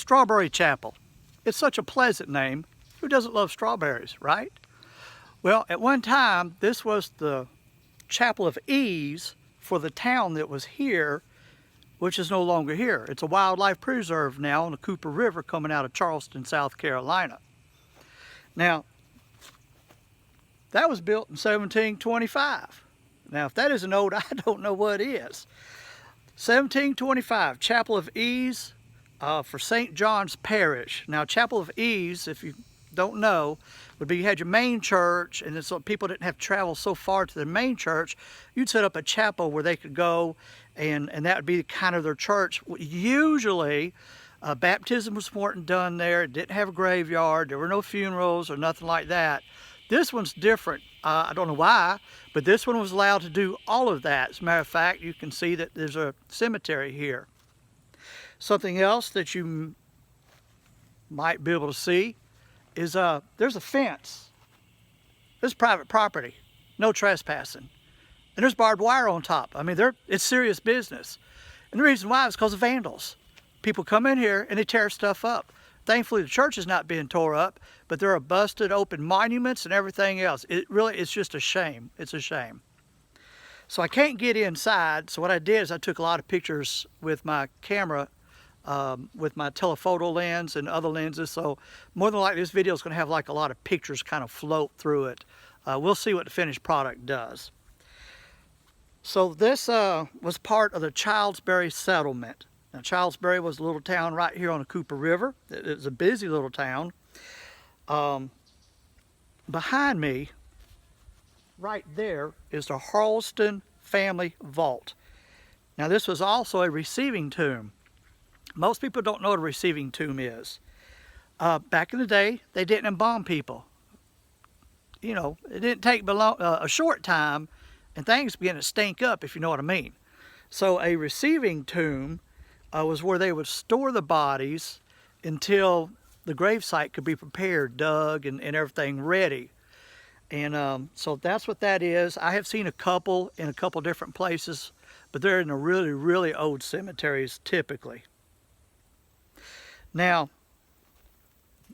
StrawberryChapel. It's such a pleasant name. Who doesn't love strawberries, right? Well, at one time, this was the chapel of ease for the town that was here, which is no longer here. It's a wildlife preserve now on the Cooper River coming out of Charleston, South Carolina. Now, that was built in 1725. Now, if that isn't old, I don't know what is. 1725, Chapel of Ease for St. John's Parish. Now, Chapel of Ease, if you don't know, would be you had your main church, and so people didn't have to travel so far to the main church. You'd set up a chapel where they could go, and that would be kind of their church. Usually, baptism was important done there. It didn't have a graveyard. There were no funerals or nothing like that. This one's different. I don't know why, but this one was allowed to do all of that. As a matter of fact, you can see that there's a cemetery here. Something else that you might be able to see is there's a fence. This is private property, no trespassing. And there's barbed wire on top. I mean, it's serious business. And the reason why is because of vandals. People come in here and they tear stuff up. Thankfully, the church is not being tore up, but there are busted open monuments and everything else. It's just a shame. It's a shame. So I can't get inside, so what I did is I took a lot of pictures with my camera, with my telephoto lens and other lenses. So more than likely, this video is going to have like a lot of pictures kind of float through it. We'll see what the finished product does. So this was part of the Childsbury settlement. Now, Childsbury was a little town right here on the Cooper River. It was a busy little town. Behind me, right there, is the Harleston family vault. Now, this was also a receiving tomb. Most people don't know what a receiving tomb is. Back in the day, they didn't embalm people. You know, it didn't take a short time, and things began to stink up, if you know what I mean. So a receiving tomb was where they would store the bodies until the gravesite could be prepared, dug, and everything ready. And so that's what that is. I have seen a couple in a couple different places, but they're in the really, really old cemeteries typically. Now,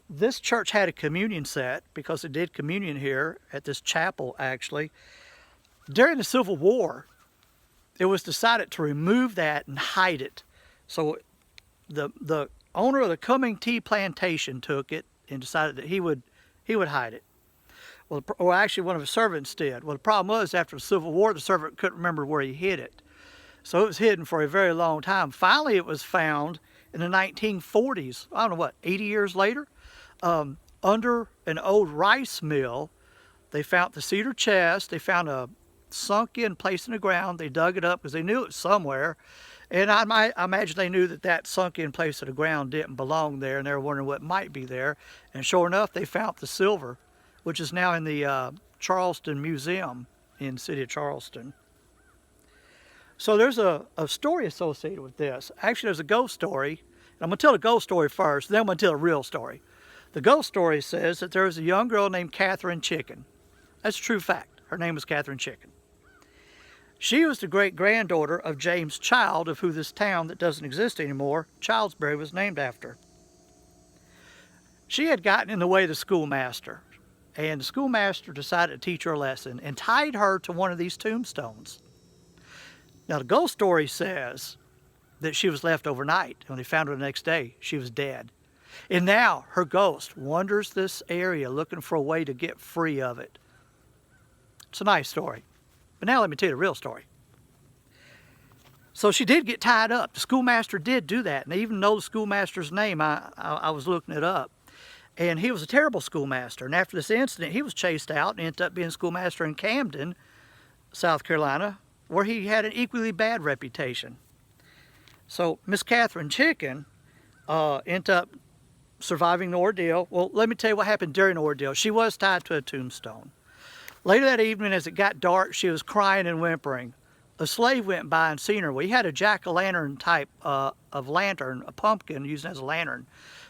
this church had a communion set because they did communion here at this chapel, actually. During the Civil War, it was decided to remove that and hide it. So the owner of the Cumming Tea Plantation took it and decided that he would hide it. Well, or actually one of his servants did. Well, the problem was after the Civil War, the servant couldn't remember where he hid it. So it was hidden for a very long time. Finally, it was found in the 1940s, I don't know what, 80 years later, under an old rice mill. They found the cedar chest. They found a sunk-in place in the ground. They dug it up because they knew it was somewhere. And I imagine they knew that sunk-in place of the ground didn't belong there, and they were wondering what might be there. And sure enough, they found the silver, which is now in the Charleston Museum in the city of Charleston. So there's a story associated with this. Actually, there's a ghost story. I'm going to tell the ghost story first, then I'm going to tell a real story. The ghost story says that there was a young girl named Catherine Chicken. That's a true fact. Her name was Catherine Chicken. She was the great-granddaughter of James Child, of who this town that doesn't exist anymore, Childsbury, was named after. She had gotten in the way of the schoolmaster, and the schoolmaster decided to teach her a lesson and tied her to one of these tombstones. Now, the ghost story says that she was left overnight. When they found her the next day, she was dead. And now her ghost wanders this area looking for a way to get free of it. It's a nice story. But now let me tell you the real story. So she did get tied up. The schoolmaster did do that. And I even know the schoolmaster's name. I was looking it up. And he was a terrible schoolmaster. And after this incident, he was chased out and ended up being schoolmaster in Camden, South Carolina, where he had an equally bad reputation. So Miss Catherine Chicken ended up surviving the ordeal. Well, let me tell you what happened during the ordeal. She was tied to a tombstone. Later that evening, as it got dark, she was crying and whimpering. A slave went by and seen her. Well, he had a jack-o'-lantern type of lantern, a pumpkin used as a lantern.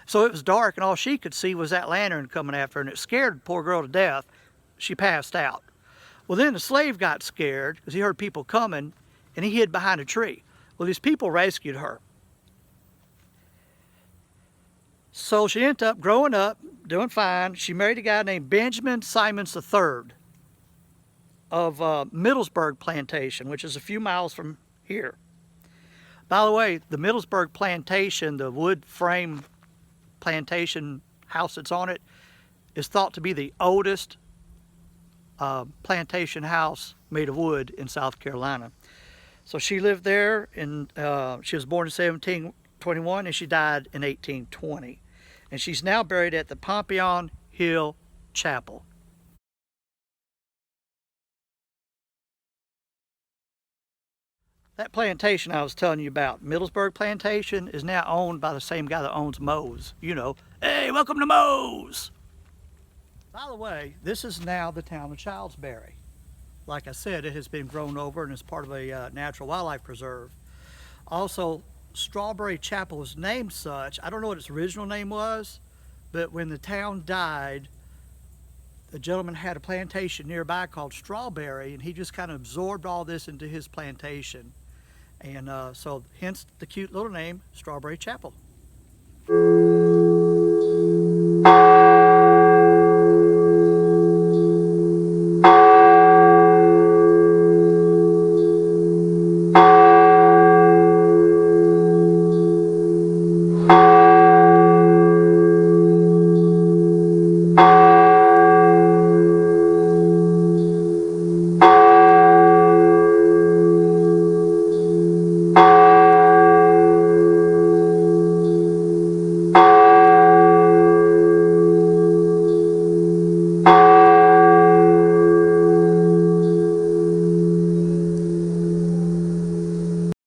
So it was dark, and all she could see was that lantern coming after her, and it scared the poor girl to death. She passed out. Well, then the slave got scared because he heard people coming, and he hid behind a tree. Well, these people rescued her. So she ended up growing up, doing fine. She married a guy named Benjamin Simons III of Middlesburg Plantation, which is a few miles from here. By the way, the Middlesburg Plantation, the wood frame plantation house that's on it, is thought to be the oldest plantation house made of wood in South Carolina. So she lived there, and she was born in 1721 and she died in 1820. And she's now buried at the Pompeian Hill Chapel. That plantation I was telling you about, Middlesburg Plantation, is now owned by the same guy that owns Moe's. You know, hey, welcome to Moe's! By the way, this is now the town of Childsbury. Like I said, it has been grown over and is part of a natural wildlife preserve. Also, StrawberryChapel was named such. I don't know what its original name was, but when the town died, the gentleman had a plantation nearby called Strawberry, and he just kind of absorbed all this into his plantation. And so hence the cute little name, StrawberryChapel.